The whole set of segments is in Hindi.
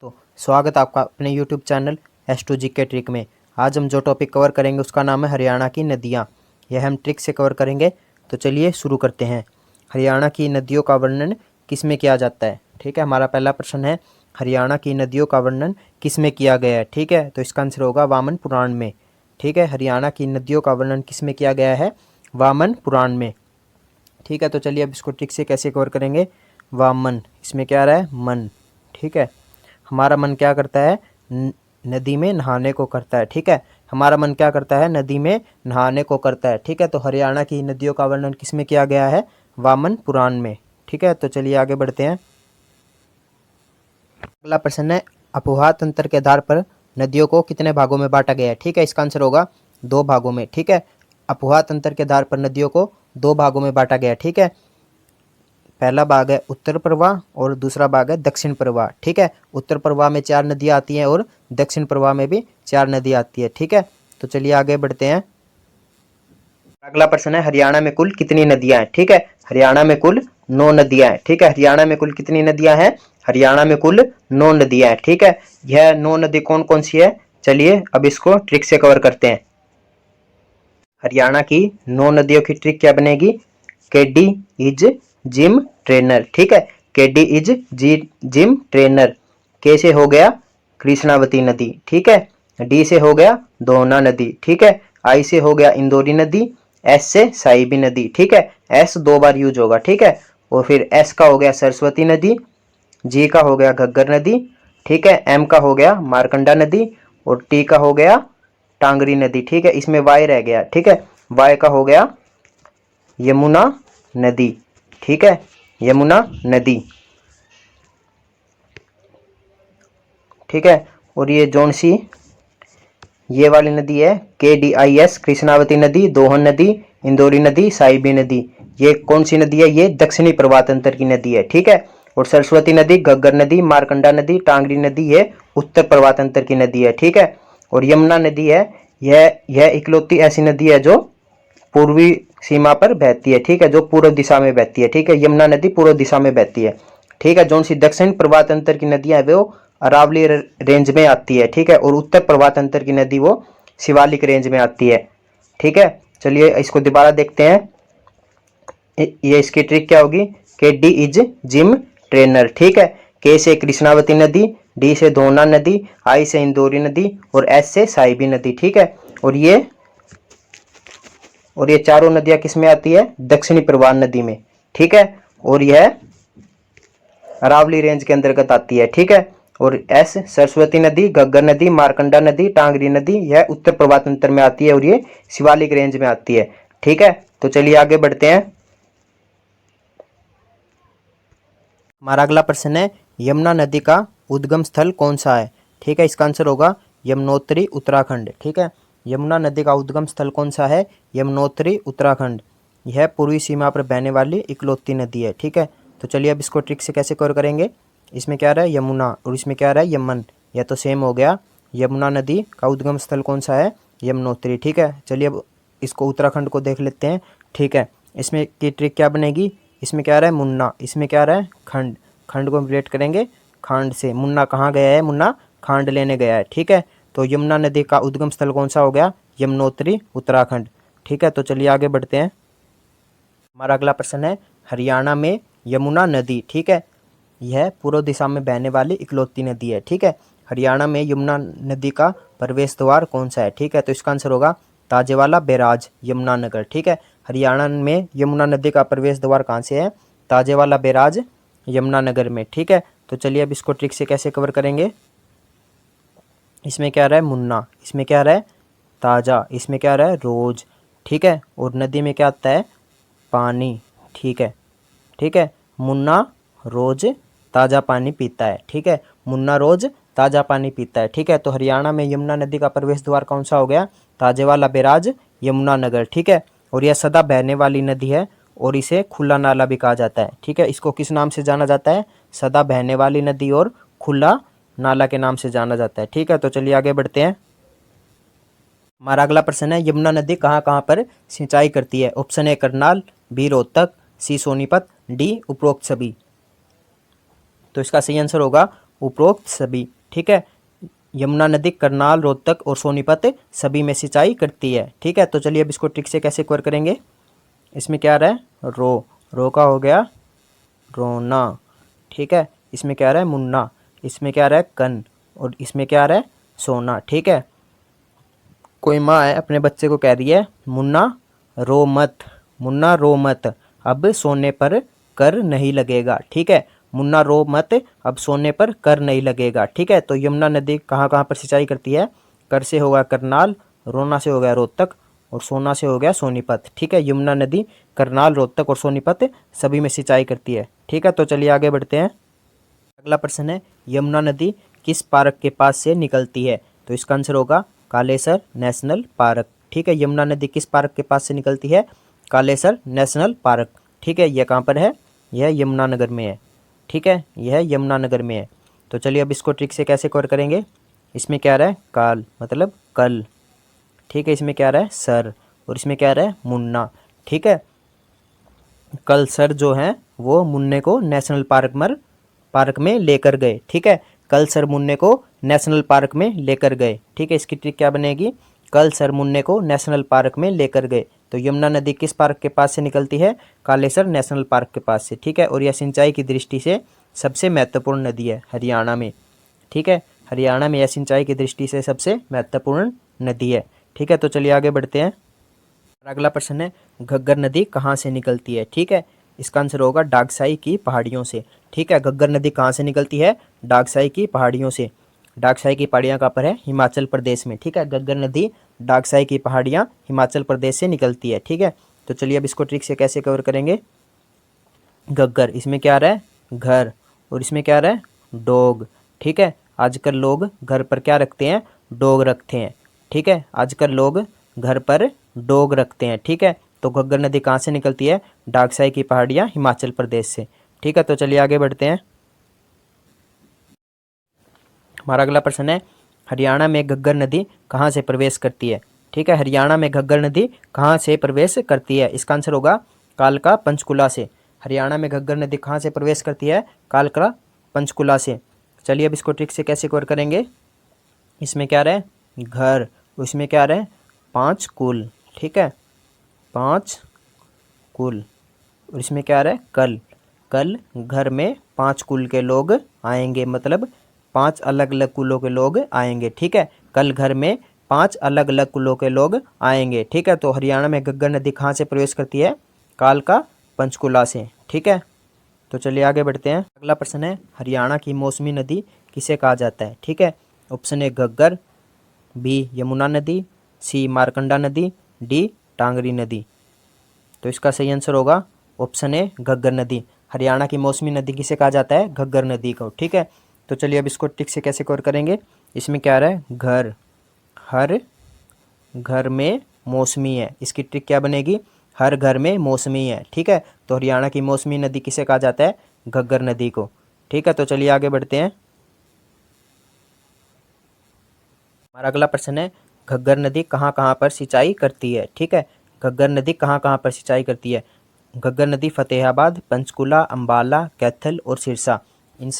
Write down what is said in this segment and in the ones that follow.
तो स्वागत है आपका अपने YouTube चैनल S2G के ट्रिक में। आज हम जो टॉपिक कवर करेंगे उसका नाम है हरियाणा की नदियाँ। यह हम ट्रिक से कवर करेंगे। तो चलिए शुरू करते हैं। हरियाणा की नदियों का वर्णन किस में किया जाता है? ठीक है, हमारा पहला प्रश्न है हरियाणा की नदियों का वर्णन किस में किया गया है? ठीक है, तो इसका आंसर होगा वामन पुराण में। ठीक है, हरियाणा की नदियों का वर्णन किस में किया गया है? वामन पुराण में। ठीक है, तो चलिए अब इसको ट्रिक से कैसे कवर करेंगे। वामन, इसमें क्या आ रहा है? मन। ठीक है, हमारा मन क्या करता है? नदी में नहाने को करता है। ठीक है, हमारा मन क्या करता है? नदी में नहाने को करता है। ठीक है, तो हरियाणा की नदियों का वर्णन किस में किया गया है? वामन पुराण में। ठीक है, तो चलिए आगे बढ़ते हैं। अगला प्रश्न है अपोहा तंत्र के आधार पर नदियों को कितने भागों में बांटा गया है? ठीक है, इसका आंसर होगा 2 भागों में। ठीक है, अपोहा तंत्र के आधार पर नदियों को 2 भागों में बांटा गया है। ठीक है, पहला भाग है उत्तर प्रवाह और दूसरा भाग है दक्षिण प्रवाह। ठीक है, उत्तर प्रवाह में 4 नदियां आती हैं और दक्षिण प्रवाह में भी 4 नदियां आती है। ठीक है, तो चलिए आगे बढ़ते हैं। अगला प्रश्न है हरियाणा में कुल कितनी नदियां हैं? ठीक है, हरियाणा में कुल 9 नदियां हैं। ठीक है, हरियाणा में कुल कितनी नदियां हैं? हरियाणा में कुल 9 नदियां हैं। ठीक है, यह 9 नदी कौन कौन सी है? चलिए अब इसको ट्रिक से कवर करते हैं। हरियाणा की 9 नदियों की ट्रिक क्या बनेगी? KD is gym trainer. ठीक है, केडी इज जिम ट्रेनर। के से हो गया कृष्णावती नदी। ठीक है, डी से हो गया दोना नदी। ठीक है, आई से हो गया इंदौरी नदी। एस से साहिबी नदी। ठीक है, एस 2 बार यूज होगा। ठीक है, और फिर एस का हो गया सरस्वती नदी। जी का हो गया घग्गर नदी। ठीक है, एम का हो गया मारकंडा नदी और टी का हो गया टांगरी नदी। ठीक है, इसमें वाई रह गया। ठीक है, वाई का हो गया यमुना नदी। ठीक है, यमुना नदी। ठीक है, और ये जौन सी ये वाली नदी है KDIS कृष्णावती नदी, दोहन नदी, इंदौरी नदी, साहिबी नदी। ये कौन सी नदी है? ये दक्षिणी प्रवाह तंत्र की नदी है। ठीक है, और सरस्वती नदी, घग्गर नदी, मारकंडा नदी, टांगरी नदी ये उत्तर प्रवाह तंत्र की नदी है। ठीक है, और यमुना नदी है यह इकलौती ऐसी नदी है जो पूर्वी सीमा पर बहती है। ठीक है, जो पूर्व दिशा में बहती है। ठीक है, यमुना नदी पूर्व दिशा में बहती है। ठीक है, जो सी दक्षिण प्रवाह तंत्र की नदियां है वो अरावली रेंज में आती है। ठीक है, और उत्तर प्रवाह तंत्र की नदी वो शिवालिक रेंज में आती है। ठीक है, चलिए इसको दोबारा देखते हैं। ये इसकी ट्रिक क्या होगी? के डी इज जिम ट्रेनर। ठीक है, के से कृष्णावती नदी, डी से दोना नदी, आई से इंदौरी नदी और एस से साहिबी नदी। ठीक है, और ये चारों नदियां किस में आती है? दक्षिणी प्रवाह नदी में। ठीक है, और यह अरावली रेंज के अंतर्गत आती है। ठीक है, और एस सरस्वती नदी, घग्गर नदी, मारकंडा नदी, टांगरी नदी यह उत्तर प्रवाह तंत्र में आती है और ये शिवालिक रेंज में आती है। ठीक है, तो चलिए आगे बढ़ते हैं। हमारा अगला प्रश्न है यमुना नदी का उद्गम स्थल कौन सा है? ठीक है, इसका आंसर होगा यमुनोत्री उत्तराखंड। ठीक है, यमुना नदी का उद्गम स्थल कौन सा है? यमुनोत्री उत्तराखंड। यह पूर्वी सीमा पर बहने वाली इकलौती नदी है। ठीक है, तो चलिए अब इसको ट्रिक से कैसे कवर करेंगे। इसमें क्या रहा है? यमुना, और इसमें क्या रहा है? यमन। यह तो सेम हो गया। यमुना नदी का उद्गम स्थल कौन सा है? यमुनोत्री। ठीक है, चलिए अब इसको उत्तराखंड को देख लेते हैं। ठीक है, इसमें की ट्रिक क्या बनेगी? इसमें क्या रहा है? मुन्ना। इसमें क्या रहा है? खंड। खंड को हम रिलेट करेंगे खांड से। मुन्ना कहाँ गया है? मुन्ना खांड लेने गया है। ठीक है, तो यमुना नदी का उद्गम स्थल कौन सा हो गया? यमुनोत्री उत्तराखंड। ठीक है, तो चलिए आगे बढ़ते हैं। हमारा अगला प्रश्न है हरियाणा में यमुना नदी। ठीक है, यह पूर्व दिशा में बहने वाली इकलौती नदी है। ठीक है, हरियाणा में यमुना नदी का प्रवेश द्वार कौन सा है? ठीक है, तो इसका आंसर होगा ताजेवाला बैराज यमुनानगर। ठीक है, हरियाणा में यमुना नदी का प्रवेश द्वार कहाँ से है? ताजेवाला बैराज यमुनानगर में। ठीक है, तो चलिए अब इसको ट्रिक से कैसे कवर करेंगे। इसमें क्या रहा है? मुन्ना। इसमें क्या रहा है? ताज़ा। इसमें क्या रहा है? रोज। ठीक है, और नदी में क्या आता है? पानी। ठीक है, ठीक है, मुन्ना रोज ताज़ा पानी पीता है। ठीक है, मुन्ना रोज ताज़ा पानी पीता है। ठीक है, तो हरियाणा में यमुना नदी का प्रवेश द्वार कौन सा हो गया? ताजेवाला बैराज यमुनानगर। ठीक है, और यह सदा बहने वाली नदी है और इसे खुला नाला भी कहा जाता है। ठीक है, इसको किस नाम से जाना जाता है? सदा बहने वाली नदी और खुला नाला के नाम से जाना जाता है। ठीक है, तो चलिए आगे बढ़ते हैं। हमारा अगला प्रश्न है यमुना नदी कहाँ कहाँ पर सिंचाई करती है? Option A Karnal, B Rohtak, C Sonipat, D उपरोक्त सभी। तो इसका सही आंसर होगा उपरोक्त सभी। ठीक है, यमुना नदी करनाल, रोहतक और सोनीपत सभी में सिंचाई करती है। ठीक है, तो चलिए अब इसको ट्रिक से कैसे कवर करेंगे। इसमें क्या आ रहा है, रो का हो गया रोना। ठीक है, इसमें क्या आ रहा है, मुन्ना। इसमें क्या आ रहा है, कन। और इसमें क्या आ रहा है, सोना। ठीक है, कोई माँ है अपने बच्चे को कह रही है मुन्ना रो मत, मुन्ना रो मत, अब सोने पर कर नहीं लगेगा। ठीक है, मुन्ना रो मत, अब सोने पर कर नहीं लगेगा। ठीक है, तो यमुना नदी कहाँ कहाँ पर सिंचाई करती है। कर से होगा करनाल, रोना से हो गया रोहतक और सोना से हो गया सोनीपत। ठीक है, यमुना नदी करनाल, रोहतक और सोनीपत सभी में सिंचाई करती है। ठीक है, तो चलिए आगे बढ़ते हैं। अगला प्रश्न है, यमुना नदी किस पार्क के पास से निकलती है। तो इसका आंसर होगा कालेसर नेशनल पार्क। ठीक है, यमुना नदी किस पार्क के पास से निकलती है, कालेसर नेशनल पार्क। ठीक है, यह कहाँ पर है, यह यमुनानगर में है। ठीक है, यह यमुनानगर में है। तो चलिए अब इसको ट्रिक से कैसे कवर करेंगे। इसमें क्या आ रहा है, काल मतलब कल। ठीक है, इसमें क्या आ रहा है, सर। और इसमें क्या आ रहा है, मुन्ना। ठीक है, कल सर जो हैं वो मुन्ने को नेशनल पार्क में लेकर गए। ठीक है, कल सर मुन्ने को नेशनल पार्क में लेकर गए। ठीक है, इसकी ट्रिक क्या बनेगी, कल सर मुन्ने को नेशनल पार्क में लेकर गए। तो यमुना नदी किस पार्क के पास से निकलती है, कालेसर नेशनल पार्क के पास से। ठीक है, और यह सिंचाई की दृष्टि से सबसे महत्वपूर्ण नदी है हरियाणा में। ठीक है, हरियाणा में यह सिंचाई की दृष्टि से सबसे महत्वपूर्ण नदी है। ठीक है, तो चलिए आगे बढ़ते हैं। अगला प्रश्न है, घग्गर नदी कहाँ से निकलती है। ठीक है, इसका आंसर होगा डागसाई की पहाड़ियों से। ठीक है, घग्गर नदी कहाँ से निकलती है, डागसाई की पहाड़ियों से। डागसाई की पहाड़ियाँ कहाँ पर है, हिमाचल प्रदेश में। ठीक है, घग्गर नदी डागसाई की पहाड़ियाँ हिमाचल प्रदेश से निकलती है। ठीक है, तो चलिए अब इसको ट्रिक से कैसे कवर करेंगे। घग्गर, इसमें क्या आ रहा है, घर। और इसमें क्या आ रहा है, डॉग। ठीक है, आजकल लोग घर पर क्या रखते हैं, डॉग रखते हैं। ठीक है, आजकल लोग घर पर डॉग रखते हैं। ठीक है, तो घग्गर नदी कहाँ से निकलती है, डागसाई की पहाड़ियाँ हिमाचल प्रदेश से। ठीक है, तो चलिए आगे बढ़ते हैं। हमारा अगला प्रश्न है, हरियाणा में घग्गर नदी कहाँ से प्रवेश करती है। ठीक है, हरियाणा में घग्गर नदी कहाँ से प्रवेश करती है। इसका आंसर होगा कालका पंचकुला से। हरियाणा में घग्गर नदी कहाँ से प्रवेश करती है, कालका पंचकुला से। चलिए अब इसको ट्रिक से कैसे कवर करेंगे। इसमें क्या रहा है, घर। उसमें क्या रहा है, 5 कुल। ठीक है, 5 कुल। और इसमें क्या आ रहा है, कल। कल घर में 5 कुल के लोग आएंगे, मतलब 5 अलग अलग कुलों के लोग आएंगे। ठीक है, कल घर में 5 अलग अलग कुलों के लोग आएंगे। ठीक है, तो हरियाणा में घग्गर नदी कहाँ से प्रवेश करती है, कालका पंचकुला से। ठीक है, तो चलिए आगे बढ़ते हैं। अगला प्रश्न है, हरियाणा की मौसमी नदी किसे कहा जाता है। ठीक है, option A Ghaggar, B Yamuna नदी, सी मारकंडा नदी, डी टांगरी नदी। तो इसका सही आंसर होगा ऑप्शन ए घग्गर नदी। हरियाणा की मौसमी नदी किसे कहा जाता है, घग्गर नदी को। ठीक है, तो चलिए अब इसको ट्रिक से कैसे कवर करेंगे। इसमें क्या आ रहा है, घर। हर घर में मौसमी है, इसकी ट्रिक क्या बनेगी, हर घर में मौसमी है। ठीक है, तो हरियाणा की मौसमी नदी किसे कहा जाता है, घग्गर नदी को। ठीक है, तो चलिए आगे बढ़ते हैं। हमारा अगला प्रश्न है, घग्गर नदी कहाँ कहाँ पर सिंचाई करती है। ठीक है, घग्गर नदी कहाँ कहाँ पर सिंचाई करती है। घग्गर नदी फतेहाबाद, पंचकुला, अम्बाला, कैथल और सिरसा, इन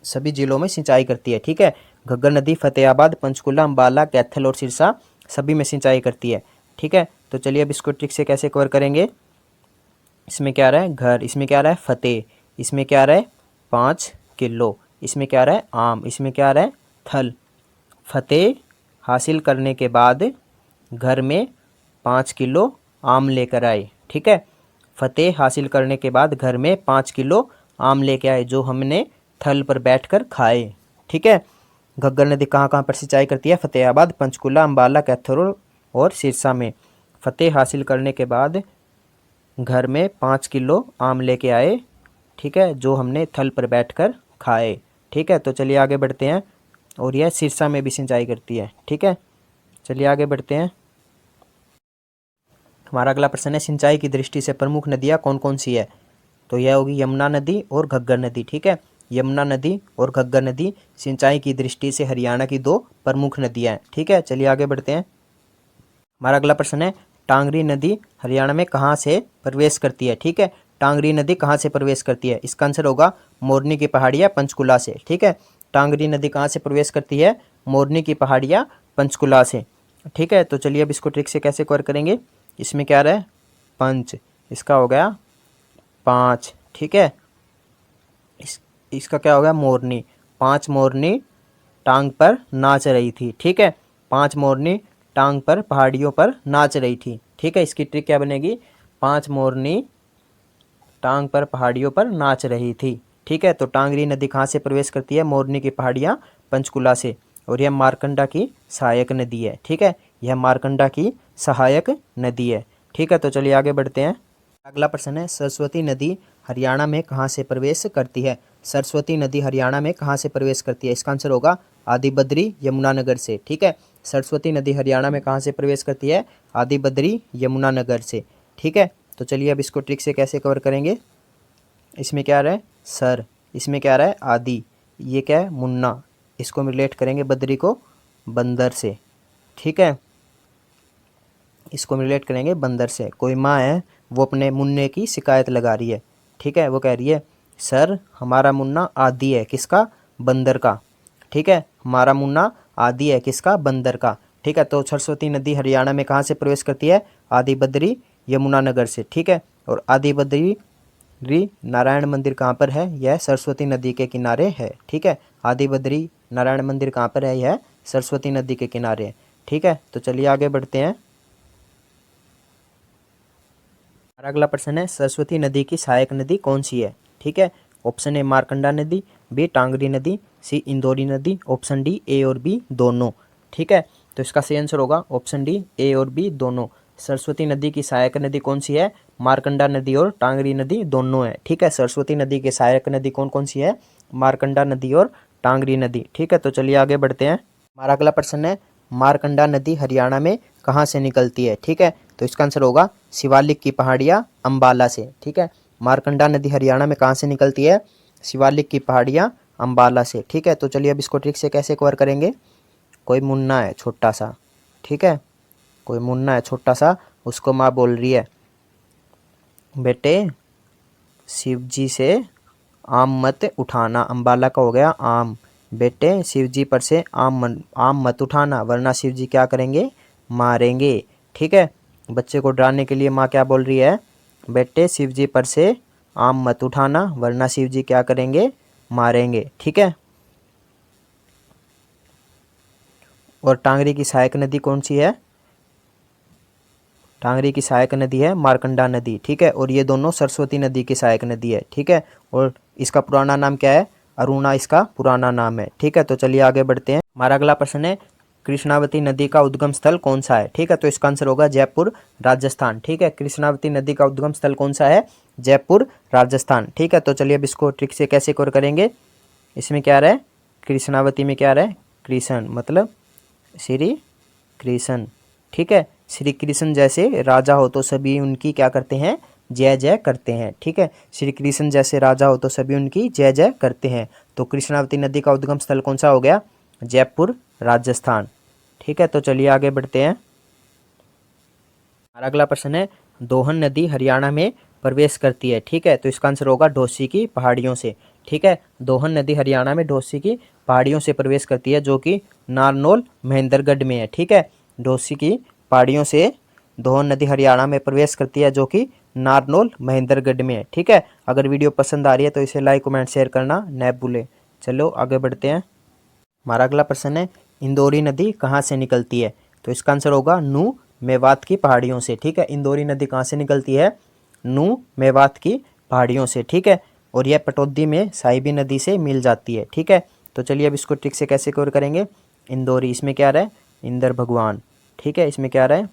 सभी जिलों में सिंचाई करती है। ठीक है, घग्गर नदी फतेहाबाद, पंचकुला, अम्बाला, कैथल और सिरसा सभी में सिंचाई करती है। ठीक है, तो चलिए अब इसको ट्रिक से कैसे कवर करेंगे। इसमें क्या आ रहा है, घर। इसमें क्या आ रहा है, फतेह। इसमें क्या आ रहा है, 5 किलो। इसमें क्या आ रहा है, आम। इसमें क्या आ रहा है, थल। फतेह हासिल करने के बाद घर में 5 किलो आम लेकर आए। ठीक है, फतेह हासिल करने के बाद घर में 5 किलो आम लेके आए, जो हमने थल पर बैठकर खाए। ठीक है, घग्गर नदी कहाँ कहाँ पर सिंचाई करती है, फतेहाबाद, पंचकुला, अम्बाला, कैथल और सिरसा में। फतेह हासिल करने के बाद घर में 5 किलो आम लेके आए। ठीक है, जो हमने थल पर बैठकर खाए। ठीक है, तो चलिए आगे बढ़ते हैं। और यह सिरसा में भी सिंचाई करती है। ठीक है, चलिए आगे बढ़ते हैं। हमारा अगला प्रश्न है, सिंचाई की दृष्टि से प्रमुख नदियाँ कौन कौन सी है। तो यह होगी यमुना नदी और घग्गर नदी। ठीक है, यमुना नदी और घग्गर नदी सिंचाई की दृष्टि से हरियाणा की 2 प्रमुख नदियाँ हैं। ठीक है, चलिए आगे बढ़ते हैं। हमारा अगला प्रश्न है, टांगरी नदी हरियाणा में कहाँ से प्रवेश करती है। ठीक है, टांगरी नदी कहाँ से प्रवेश करती है। इसका आंसर होगा मोरनी की पहाड़ियाँ पंचकुला से। ठीक है, टांगरी नदी कहाँ से प्रवेश करती है? मोरनी की पहाड़ियाँ पंचकुला से। ठीक है, तो चलिए अब इसको ट्रिक से कैसे कवर करेंगे। इसमें क्या रहा है? पंच, इसका हो गया 5। ठीक है, इसका क्या हो गया? मोरनी। 5 मोरनी टांग पर नाच रही थी। ठीक है, 5 मोरनी टांग पर पहाड़ियों पर नाच रही थी। ठीक है, इसकी ट्रिक क्या बनेगी? 5 मोरनी टांग पर पहाड़ियों पर नाच रही थी। ठीक है, तो टांगरी नदी कहाँ से प्रवेश करती है? मोरनी की पहाड़ियाँ पंचकुला से, और यह मारकंडा की सहायक नदी है। ठीक है, यह मारकंडा की सहायक नदी है। ठीक है, तो चलिए आगे बढ़ते हैं। अगला प्रश्न है, सरस्वती नदी हरियाणा में कहाँ से प्रवेश करती है? सरस्वती नदी हरियाणा में कहाँ से प्रवेश करती है? इसका आंसर होगा आदिबद्री यमुनानगर से। ठीक है, सरस्वती नदी हरियाणा में कहाँ से प्रवेश करती है? आदिबद्री यमुनानगर से। ठीक है, तो चलिए अब इसको ट्रिक से कैसे कवर करेंगे। इसमें क्या आ रहा है? सर। इसमें क्या आ रहा है? आदि। ये क्या है? मुन्ना। इसको हम रिलेट करेंगे बद्री को बंदर से। ठीक है, इसको हम रिलेट करेंगे बंदर से। कोई माँ है, वो अपने मुन्ने की शिकायत लगा रही है। ठीक है, वो कह रही है सर हमारा मुन्ना आदी है। किसका? बंदर का। ठीक है, हमारा मुन्ना आदी है। किसका? बंदर का। ठीक है, तो सरस्वती नदी हरियाणा में कहाँ से प्रवेश करती है? आदि बद्री यमुनानगर से। ठीक है, और आदि बद्री नारायण मंदिर कहाँ पर है? यह सरस्वती नदी के किनारे है। ठीक है, आदि बद्री नारायण मंदिर कहाँ पर है? यह सरस्वती नदी के किनारे है। ठीक है, तो चलिए आगे बढ़ते हैं। हमारा अगला प्रश्न है, सरस्वती नदी की सहायक नदी कौन सी है? ठीक है, ऑप्शन ए मारकंडा नदी, बी टांगरी नदी, सी इंदौरी नदी, ऑप्शन डी ए और बी दोनों। ठीक है, तो इसका सही आंसर होगा ऑप्शन डी ए और बी दोनों। सरस्वती नदी की सहायक नदी कौन सी है? मारकंडा नदी और टांगरी नदी दोनों है। ठीक है, सरस्वती नदी की सहायक नदी कौन कौन सी है? मारकंडा नदी और टांगरी नदी। ठीक है, तो चलिए आगे बढ़ते हैं। हमारा अगला प्रश्न है, मारकंडा नदी हरियाणा में कहाँ से निकलती है? ठीक है, तो इसका आंसर होगा शिवालिक की पहाड़ियाँ अंबाला से। ठीक है, मारकंडा नदी हरियाणा में कहाँ से निकलती है? शिवालिक की पहाड़ियाँ अंबाला से। ठीक है, तो चलिए अब इसको ट्रिक से कैसे कवर करेंगे। कोई मुन्ना है छोटा सा। ठीक है, कोई मुन्ना है छोटा सा, उसको माँ बोल रही है बेटे शिव जी से आम मत उठाना। अंबाला का हो गया आम। बेटे शिव जी पर से आम मत उठाना, वरना शिव जी क्या करेंगे? मारेंगे। ठीक है, बच्चे को डराने के लिए माँ क्या बोल रही है? बेटे शिव जी पर से आम मत उठाना, वरना शिव जी क्या करेंगे? मारेंगे। ठीक है, और टांगरी की सहायक नदी कौन सी है? टांगरी की सहायक नदी है मारकंडा नदी। ठीक है, और ये दोनों सरस्वती नदी की सहायक नदी है। ठीक है, और इसका पुराना नाम क्या है? अरुणा इसका पुराना नाम है। ठीक है, तो चलिए आगे बढ़ते हैं। हमारा अगला प्रश्न है, कृष्णावती नदी का उद्गम स्थल कौन सा है? ठीक है, तो इसका आंसर होगा जयपुर राजस्थान। ठीक है, कृष्णावती नदी का उद्गम स्थल कौन सा है? जयपुर राजस्थान। ठीक है, तो चलिए अब इसको ट्रिक से कैसे कवर करेंगे। इसमें क्या रहा है? कृष्णावती में क्या रहा है? कृष्ण मतलब श्री कृष्ण। ठीक है, श्री कृष्ण जैसे राजा हो तो सभी उनकी क्या करते हैं? जय जय करते हैं। ठीक है, श्री कृष्ण जैसे राजा हो तो सभी उनकी जय जय करते हैं। तो कृष्णावती नदी का उद्गम स्थल कौन सा हो गया? जयपुर राजस्थान। ठीक है, तो चलिए आगे बढ़ते हैं। हमारा अगला प्रश्न है, दोहन नदी हरियाणा में प्रवेश करती है। ठीक है, तो इसका आंसर होगा ढोसी की पहाड़ियों से। ठीक है, दोहन नदी हरियाणा में ढोसी की पहाड़ियों से प्रवेश करती है, जो कि नारनौल महेंद्रगढ़ में है। ठीक है, ढोसी की पहाड़ियों से दोहन नदी हरियाणा में प्रवेश करती है, जो कि नारनौल महेंद्रगढ़ में है। ठीक है, अगर वीडियो पसंद आ रही है तो इसे लाइक कमेंट शेयर करना न भूलें। चलो आगे बढ़ते हैं। हमारा अगला प्रश्न है, इंदौरी नदी कहाँ से निकलती है? तो इसका आंसर होगा नू मेवात की पहाड़ियों से। ठीक है, इंदौरी नदी कहाँ से निकलती है? नू मेवात की पहाड़ियों से। ठीक है, और यह पटौदी में साहिबी नदी से मिल जाती है। ठीक है, तो चलिए अब इसको ट्रिक से कैसे कवर करेंगे। इंदौरी, इसमें क्या रहा है? इंदर भगवान। ठीक है, इसमें क्या रहा है?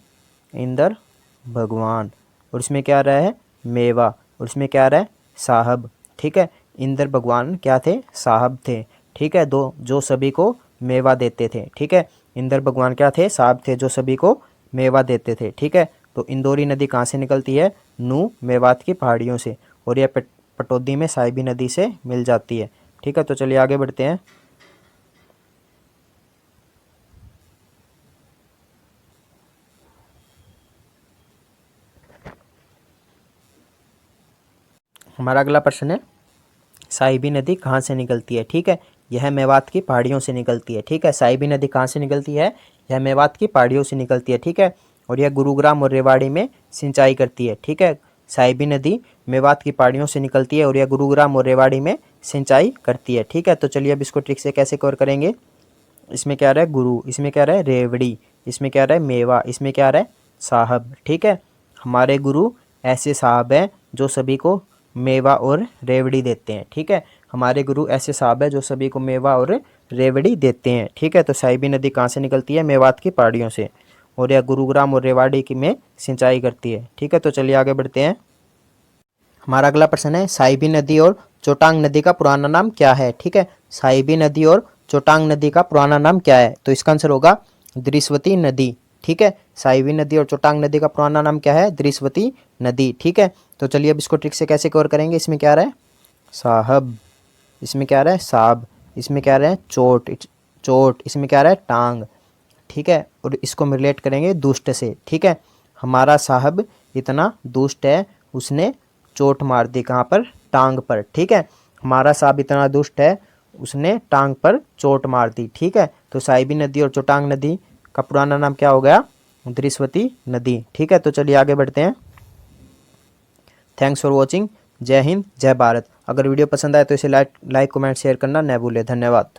इंदर भगवान। और इसमें क्या रहा है? मेवा। और इसमें क्या रहा है? साहब। ठीक है, इंदर भगवान क्या थे? साहब थे। ठीक है, दो जो सभी को मेवा देते थे। ठीक है, इंदर भगवान क्या थे? साहब थे जो सभी को मेवा देते थे। ठीक है, तो इंदौरी नदी कहाँ से निकलती है? नू मेवात की पहाड़ियों से, और यह पटौदी में साहिबी नदी से मिल जाती है। ठीक है, तो चलिए आगे बढ़ते हैं। हमारा अगला प्रश्न है, साहिबी नदी कहाँ से निकलती है, ठीक है, यह मेवात की पहाड़ियों से निकलती है, ठीक है। साहिबी नदी कहाँ से निकलती है, यह मेवात की पहाड़ियों से निकलती है, ठीक है। और यह गुरुग्राम और रेवाड़ी में सिंचाई करती है, ठीक है। साहिबी नदी मेवात की पहाड़ियों से निकलती है और यह गुरुग्राम और रेवाड़ी में सिंचाई करती है, ठीक है। तो चलिए अब इसको ट्रिक से कैसे कवर करेंगे। इसमें क्या रहा है गुरु, इसमें क्या रहा है रेवड़ी, इसमें क्या रहा है मेवा, इसमें क्या रहा है साहब, ठीक है। हमारे गुरु ऐसे साहब हैं जो सभी को मेवा और रेवड़ी देते हैं, ठीक है। हमारे गुरु ऐसे साहब हैं जो सभी को मेवा और रेवड़ी देते हैं, ठीक है। तो साहिबी नदी कहाँ से निकलती है, मेवात की पहाड़ियों से, और यह गुरुग्राम और रेवाड़ी की में सिंचाई करती है, ठीक है। तो चलिए आगे बढ़ते हैं। हमारा अगला प्रश्न है साहिबी नदी और चोटांग नदी का पुराना नाम क्या है, ठीक है। साहिबी नदी और चोटांग नदी का पुराना नाम क्या है, तो इसका आंसर होगा दृश्वती नदी, ठीक है। साहिबी नदी और चोटांग नदी का पुराना नाम क्या है, दृश्वती नदी, ठीक है। तो चलिए अब इसको ट्रिक से कैसे कवर करेंगे। इसमें क्या रहा है साहब, इसमें क्या रहा है साब, इसमें क्या रहा है चोट, चोट, इसमें क्या रहा है टांग, ठीक है। और इसको हम रिलेट करेंगे दुष्ट से, ठीक है। हमारा साहब इतना दुष्ट है, उसने चोट मार दी कहाँ पर, टांग पर, ठीक है। हमारा साहब इतना दुष्ट है, उसने टांग पर चोट मार दी, ठीक है। तो साहिबी नदी और चोटांग नदी का पुराना नाम क्या हो गया, दृश्वती नदी, ठीक है। तो चलिए आगे बढ़ते हैं। Thanks for watching. जय हिंद, जय भारत। अगर वीडियो पसंद आए तो इसे लाइक कमेंट शेयर करना न भूलें। धन्यवाद।